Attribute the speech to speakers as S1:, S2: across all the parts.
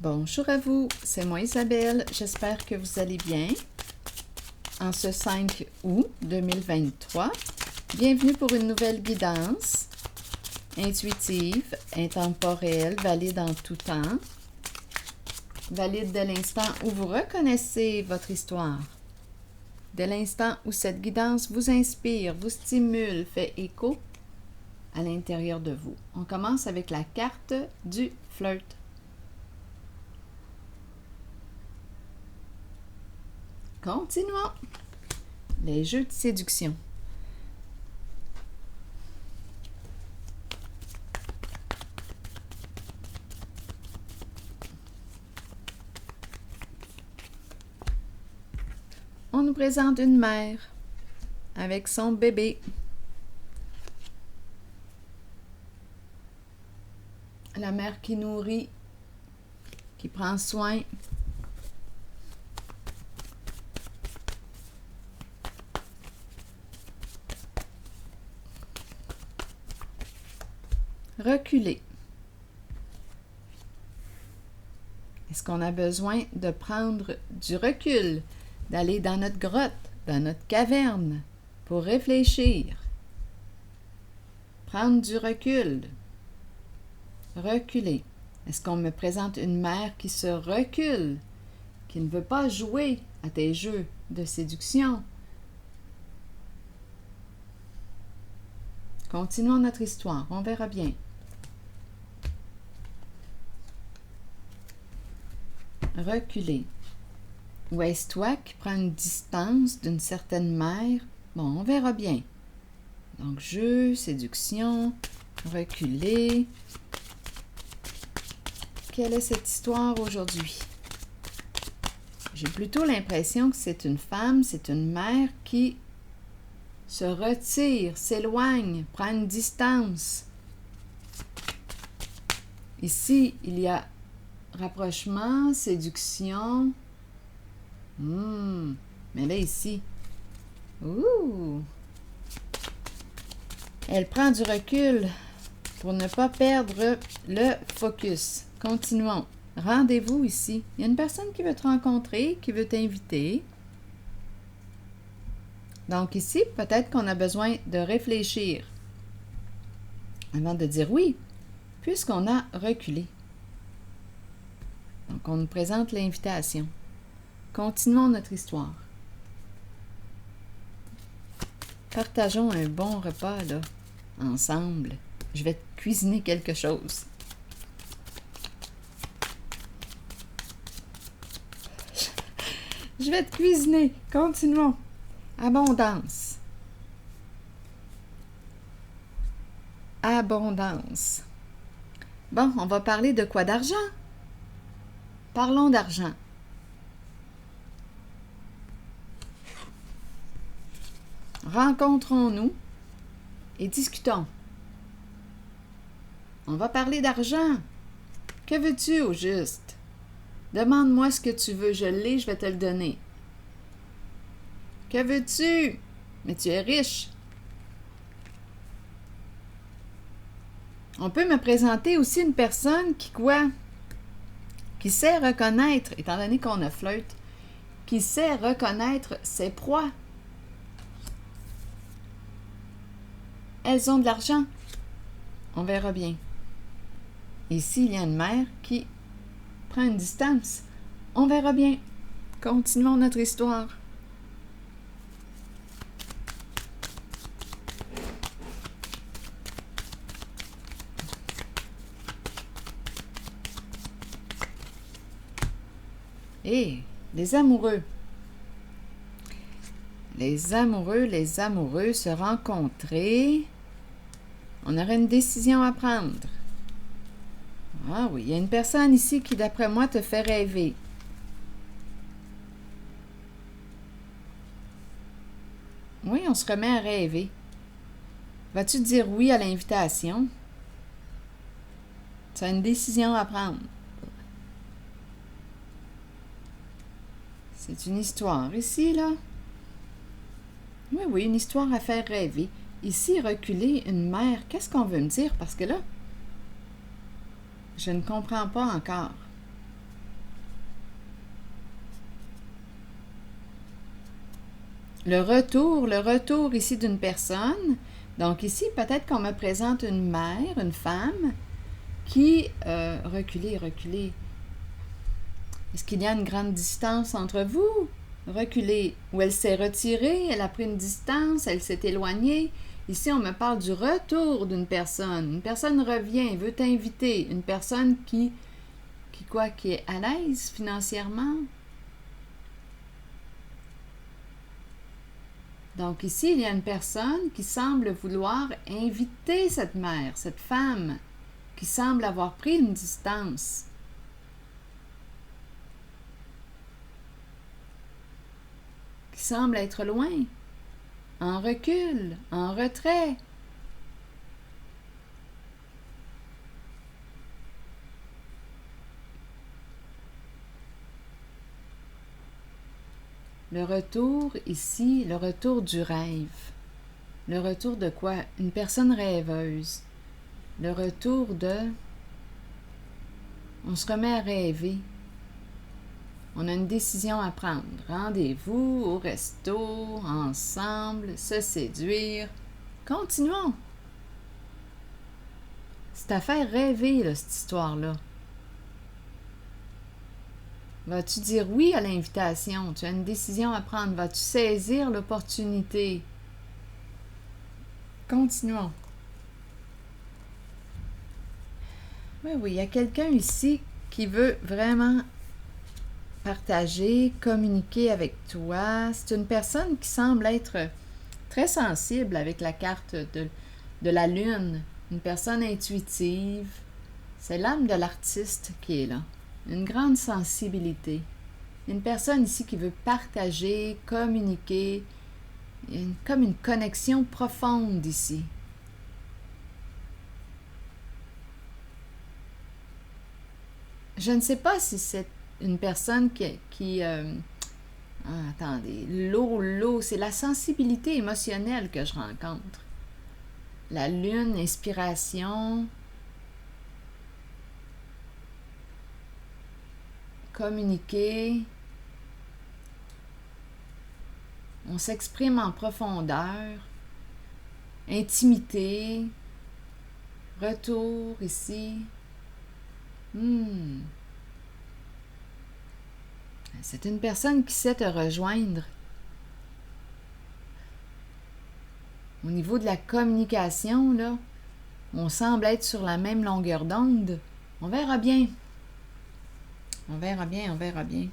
S1: Bonjour à vous, c'est moi Isabelle, j'espère que vous allez bien. En ce 5 août 2023, bienvenue pour une nouvelle guidance intuitive, intemporelle, valide en tout temps, valide dès l'instant où vous reconnaissez votre histoire, dès l'instant où cette guidance vous inspire, vous stimule, fait écho à l'intérieur de vous. On commence avec la carte du flirt. Continuons. Les jeux de séduction. On nous présente une mère avec son bébé. La mère qui nourrit, qui prend soin. Reculer. Est-ce qu'on a besoin de prendre du recul, d'aller dans notre grotte, dans notre caverne, pour réfléchir? Prendre du recul. Reculer. Est-ce qu'on me présente une mère qui se recule, qui ne veut pas jouer à tes jeux de séduction? Continuons notre histoire, on verra bien. Reculer. Ou est-ce toi qui prends une distance d'une certaine mère? Bon, on verra bien. Donc, jeu, séduction, reculer. Quelle est cette histoire aujourd'hui? J'ai plutôt l'impression que c'est une femme, c'est une mère qui se retire, s'éloigne, prend une distance. Ici, il y a rapprochement, séduction. Mais là, ici, elle prend du recul pour ne pas perdre le focus. Continuons. Rendez-vous ici. Il y a une personne qui veut te rencontrer, qui veut t'inviter. Donc ici, peut-être qu'on a besoin de réfléchir avant de dire oui, puisqu'on a reculé. Donc, on nous présente l'invitation. Continuons notre histoire. Partageons un bon repas, là, ensemble. Je vais te cuisiner quelque chose. Je vais te cuisiner. Continuons. Abondance. Abondance. Bon, on va parler de quoi? D'argent? Parlons d'argent. Rencontrons-nous et discutons. On va parler d'argent. Que veux-tu au juste? Demande-moi ce que tu veux, je l'ai, je vais te le donner. Que veux-tu? Mais tu es riche. On peut me présenter aussi une personne qui quoi? Qui sait reconnaître, étant donné qu'on a flirt, qui sait reconnaître ses proies. Elles ont de l'argent. On verra bien. Ici, il y a une mère qui prend une distance. On verra bien. Continuons notre histoire. Et les amoureux. Les amoureux se rencontrer. On aurait une décision à prendre. Ah oui, il y a une personne ici qui, d'après moi, te fait rêver. Oui, on se remet à rêver. Vas-tu dire oui à l'invitation? Tu as une décision à prendre. C'est une histoire ici, là. Oui, une histoire à faire rêver. Ici, reculer, une mère, qu'est-ce qu'on veut me dire? Parce que là, je ne comprends pas encore. le retour ici d'une personne. Donc ici, peut-être qu'on me présente une mère, une femme, qui... reculez. Est-ce qu'il y a une grande distance entre vous? Reculez. Ou elle s'est retirée, elle a pris une distance, elle s'est éloignée. Ici, on me parle du retour d'une personne. Une personne revient, veut t'inviter. Une personne qui est à l'aise financièrement. Donc ici, il y a une personne qui semble vouloir inviter cette mère, cette femme, qui semble avoir pris une distance. Qui semble être loin, en recul, en retrait. Le retour ici, le retour du rêve. Le retour de quoi? Une personne rêveuse. Le retour de... On se remet à rêver. On a une décision à prendre. Rendez-vous au resto, ensemble, se séduire. Continuons. C'est à faire rêver, là, cette histoire-là. Vas-tu dire oui à l'invitation? Tu as une décision à prendre. Vas-tu saisir l'opportunité? Continuons. Oui, il y a quelqu'un ici qui veut vraiment partager, communiquer avec toi. C'est une personne qui semble être très sensible avec la carte de la lune. Une personne intuitive. C'est l'âme de l'artiste qui est là. Une grande sensibilité. Une personne ici qui veut partager, communiquer. Comme une connexion profonde ici. Je ne sais pas si c'est une personne attendez, l'eau, c'est la sensibilité émotionnelle que je rencontre. La lune, inspiration, communiquer. On s'exprime en profondeur, intimité, retour ici. C'est une personne qui sait te rejoindre. Au niveau de la communication, là, on semble être sur la même longueur d'onde. On verra bien. On verra bien.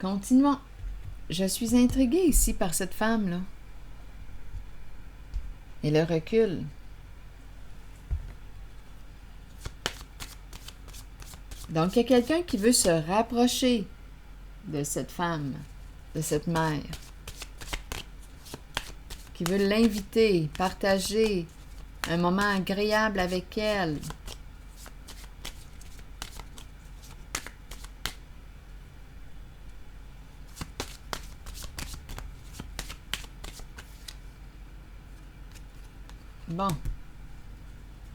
S1: Continuons. Je suis intriguée ici par cette femme-là. Et le recul. Donc, il y a quelqu'un qui veut se rapprocher de cette femme, de cette mère, qui veut l'inviter, partager un moment agréable avec elle. Bon.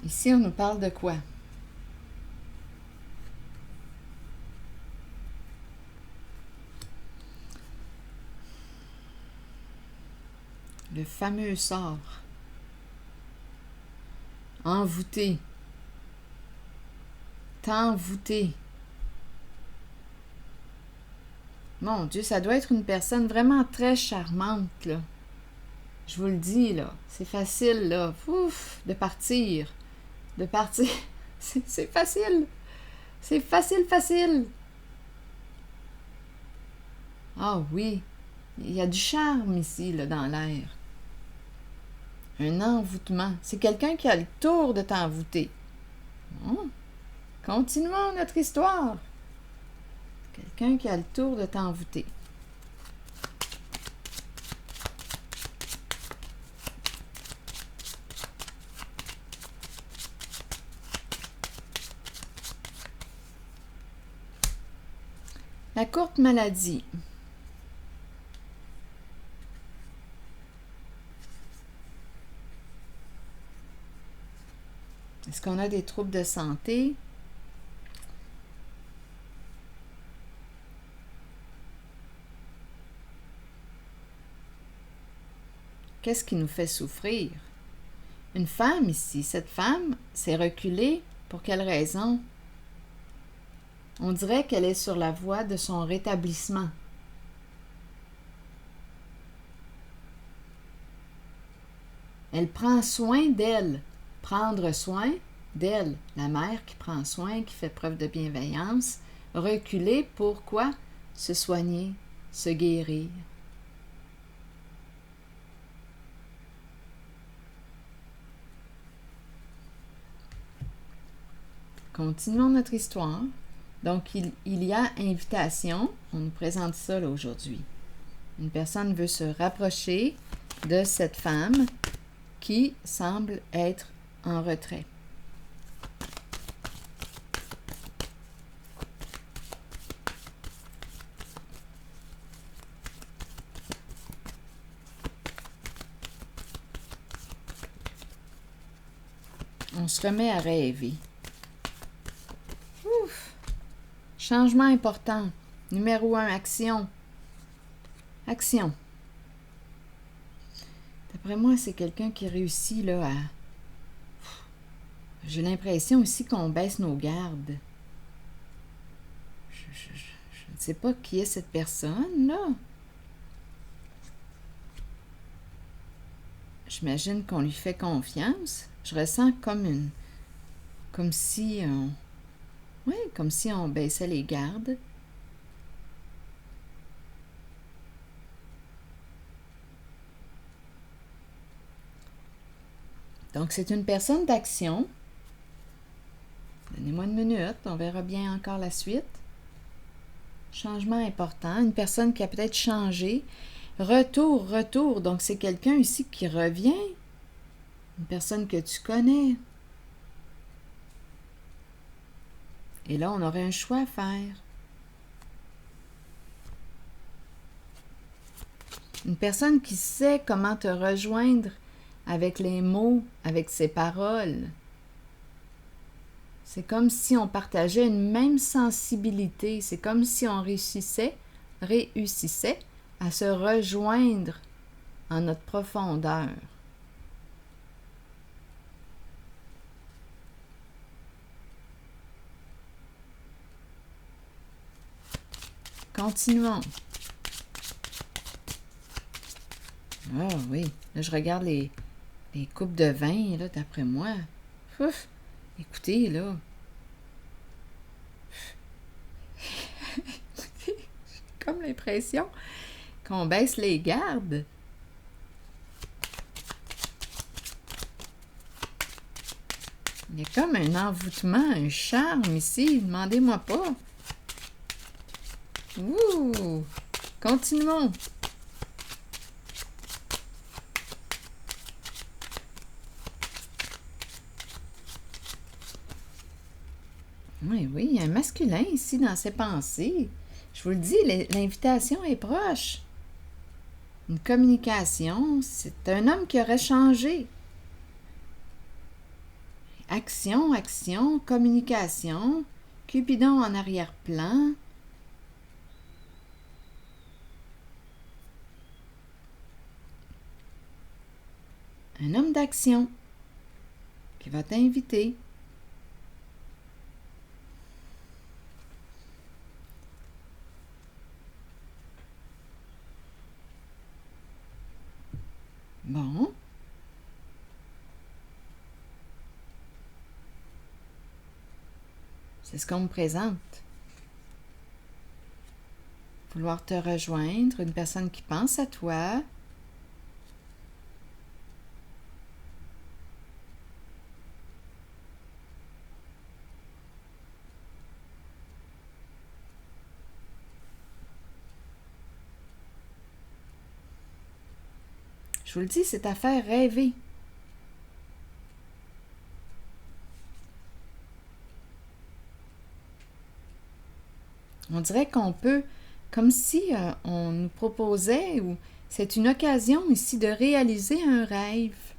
S1: Ici, on nous parle de quoi? Le fameux sort. Envoûté. T'envoûter. Mon Dieu, ça doit être une personne vraiment très charmante, là. Je vous le dis, là. C'est facile, là. Ouf, de partir. C'est facile. C'est facile. Ah oui. Il y a du charme ici, là, dans l'air. Un envoûtement. C'est quelqu'un qui a le tour de t'envoûter. Bon. Continuons notre histoire. Quelqu'un qui a le tour de t'envoûter. La courte maladie. Est-ce qu'on a des troubles de santé? Qu'est-ce qui nous fait souffrir? Une femme ici, cette femme s'est reculée. Pour quelle raison? On dirait qu'elle est sur la voie de son rétablissement. Elle prend soin d'elle. Prendre soin d'elle. La mère qui prend soin, qui fait preuve de bienveillance. Reculer, pourquoi? Se soigner, se guérir. Continuons notre histoire. Donc, il y a invitation. On nous présente ça là, aujourd'hui. Une personne veut se rapprocher de cette femme qui semble être en retrait. On se remet à rêver. Ouf! Changement important. Numéro 1, action. Action. D'après moi, c'est quelqu'un qui réussit là à... J'ai l'impression aussi qu'on baisse nos gardes. Je ne sais pas qui est cette personne-là. J'imagine qu'on lui fait confiance. Je ressens comme si on... Oui, comme si on baissait les gardes. Donc, c'est une personne d'action. Donnez-moi une minute, on verra bien encore la suite. Changement important, une personne qui a peut-être changé. Retour. Donc, c'est quelqu'un ici qui revient. Une personne que tu connais. Et là, on aurait un choix à faire. Une personne qui sait comment te rejoindre avec les mots, avec ses paroles. C'est comme si on partageait une même sensibilité. C'est comme si on réussissait à se rejoindre en notre profondeur. Continuons. Ah oui, là je regarde les coupes de vin, là, d'après moi. Ouf, écoutez, là. J'ai comme l'impression qu'on baisse les gardes. Il y a comme un envoûtement, un charme ici, demandez-moi pas. Ouh! Continuons. Oui, il y a un masculin ici dans ses pensées. Je vous le dis, l'invitation est proche. Une communication, c'est un homme qui aurait changé. Action, communication, Cupidon en arrière-plan. Un homme d'action qui va t'inviter. Bon. C'est ce qu'on me présente. Vouloir te rejoindre, une personne qui pense à toi. Je vous le dis, c'est à faire rêver. On dirait qu'on peut, comme si on nous proposait, ou c'est une occasion ici de réaliser un rêve.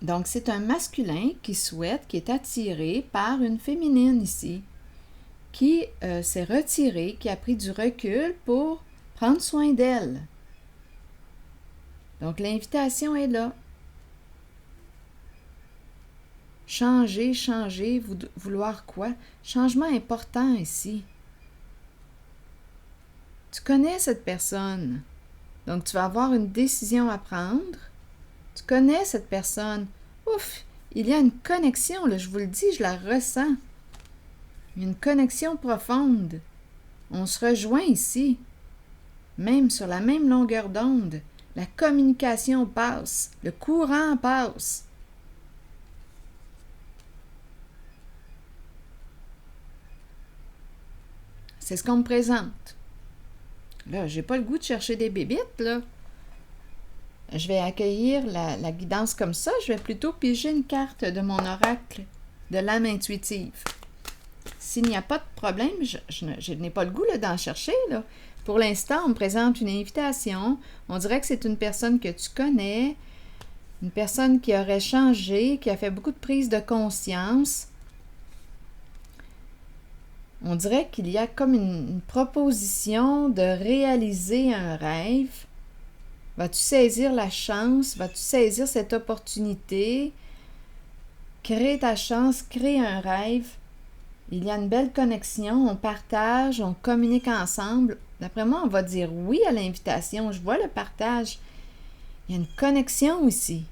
S1: Donc, c'est un masculin qui souhaite, qui est attiré par une féminine ici, qui s'est retirée, qui a pris du recul pour prendre soin d'elle. Donc, l'invitation est là. Changer, changer, vouloir quoi? Changement important ici. Tu connais cette personne. Donc, tu vas avoir une décision à prendre. Tu connais cette personne. Ouf, il y a une connexion, là, je vous le dis, je la ressens. Il y a une connexion profonde. On se rejoint ici, même sur la même longueur d'onde. La communication passe, le courant passe. C'est ce qu'on me présente. Là, j'ai pas le goût de chercher des bébites, là. Je vais accueillir la guidance comme ça. Je vais plutôt piger une carte de mon oracle de l'âme intuitive. S'il n'y a pas de problème, je n'ai pas le goût d'en chercher, là. Pour l'instant, on me présente une invitation. On dirait que c'est une personne que tu connais, une personne qui aurait changé, qui a fait beaucoup de prise de conscience. On dirait qu'il y a comme une proposition de réaliser un rêve. Vas-tu saisir la chance? Vas-tu saisir cette opportunité? Crée ta chance, crée un rêve. Il y a une belle connexion, on partage, on communique ensemble. D'après moi, on va dire oui à l'invitation. Je vois le partage. Il y a une connexion ici.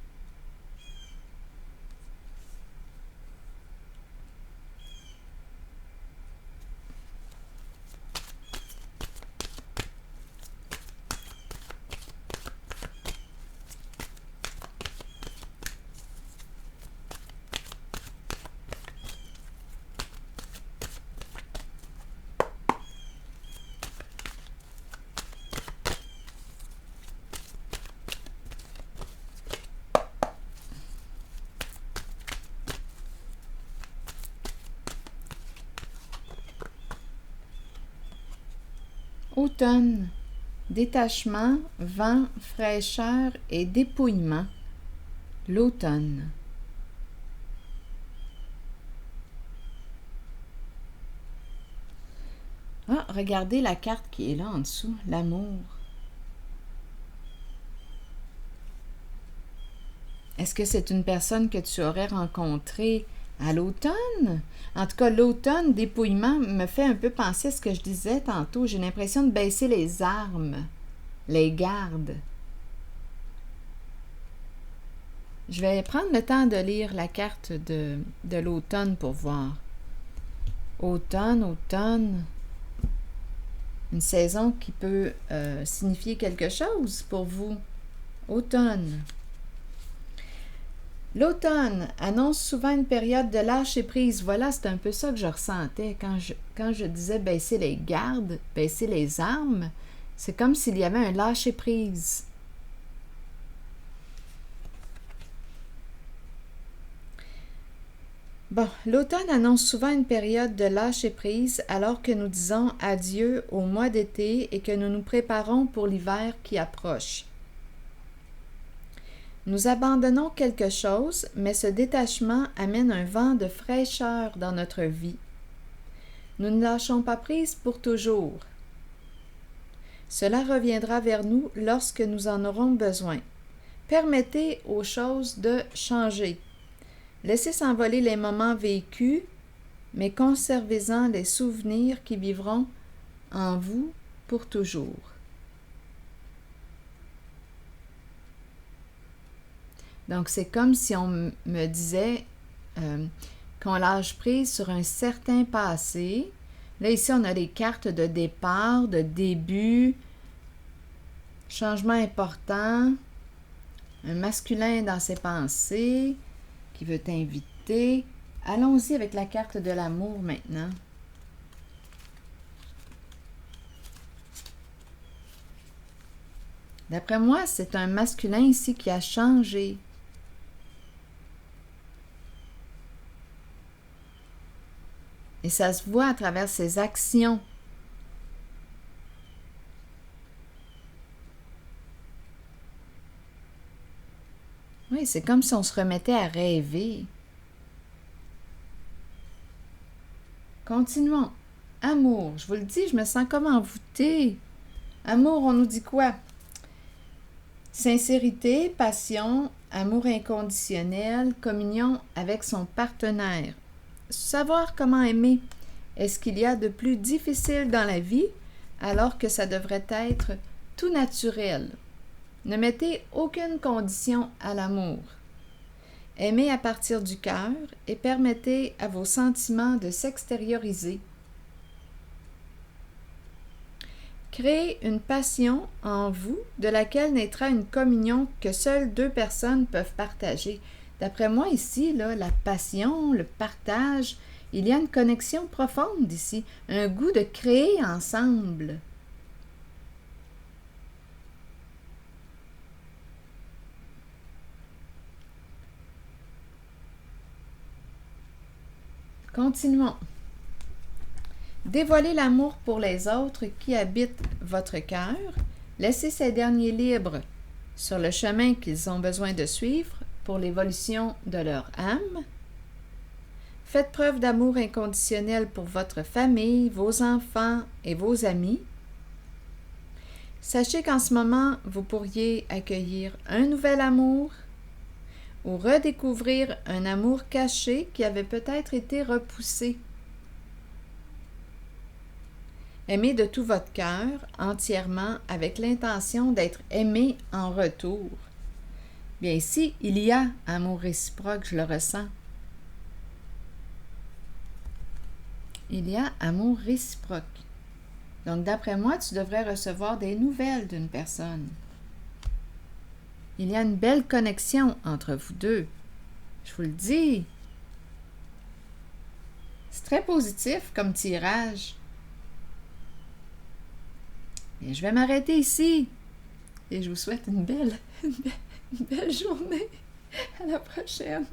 S1: Automne, détachement, vent, fraîcheur et dépouillement. L'automne. Ah, regardez la carte qui est là en dessous, l'amour. Est-ce que c'est une personne que tu aurais rencontrée à l'automne? En tout cas, l'automne, dépouillement, me fait un peu penser à ce que je disais tantôt. J'ai l'impression de baisser les armes, les gardes. Je vais prendre le temps de lire la carte de l'automne pour voir. Automne, automne. Une saison qui peut signifier quelque chose pour vous. Automne. L'automne annonce souvent une période de lâcher-prise. Voilà, c'est un peu ça que je ressentais quand je disais baisser les gardes, baisser les armes. C'est comme s'il y avait un lâcher-prise. Bon, l'automne annonce souvent une période de lâcher-prise alors que nous disons adieu au mois d'été et que nous nous préparons pour l'hiver qui approche. Nous abandonnons quelque chose, mais ce détachement amène un vent de fraîcheur dans notre vie. Nous ne lâchons pas prise pour toujours. Cela reviendra vers nous lorsque nous en aurons besoin. Permettez aux choses de changer. Laissez s'envoler les moments vécus, mais conservez-en les souvenirs qui vivront en vous pour toujours. Donc, c'est comme si on me disait qu'on lâche prise sur un certain passé. Là, ici, on a les cartes de départ, de début, changement important, un masculin dans ses pensées qui veut t'inviter. Allons-y avec la carte de l'amour maintenant. D'après moi, c'est un masculin ici qui a changé. Et ça se voit à travers ses actions. Oui, c'est comme si on se remettait à rêver. Continuons. Amour, je vous le dis, je me sens comme envoûtée. Amour, on nous dit quoi? Sincérité, passion, amour inconditionnel, communion avec son partenaire. Savoir comment aimer. Est-ce qu'il y a de plus difficile dans la vie alors que ça devrait être tout naturel? Ne mettez aucune condition à l'amour. Aimez à partir du cœur et permettez à vos sentiments de s'extérioriser. Créez une passion en vous de laquelle naîtra une communion que seules deux personnes peuvent partager. D'après moi ici, là, la passion, le partage, il y a une connexion profonde ici, un goût de créer ensemble. Continuons. Dévoilez l'amour pour les autres qui habitent votre cœur. Laissez ces derniers libres sur le chemin qu'ils ont besoin de suivre pour l'évolution de leur âme. Faites preuve d'amour inconditionnel pour votre famille, vos enfants et vos amis. Sachez qu'en ce moment, vous pourriez accueillir un nouvel amour ou redécouvrir un amour caché qui avait peut-être été repoussé. Aimez de tout votre cœur, entièrement, avec l'intention d'être aimé en retour. Bien ici, il y a amour réciproque, je le ressens. Il y a amour réciproque. Donc, d'après moi, tu devrais recevoir des nouvelles d'une personne. Il y a une belle connexion entre vous deux. Je vous le dis. C'est très positif comme tirage. Et je vais m'arrêter ici. Et je vous souhaite une belle journée. À la prochaine.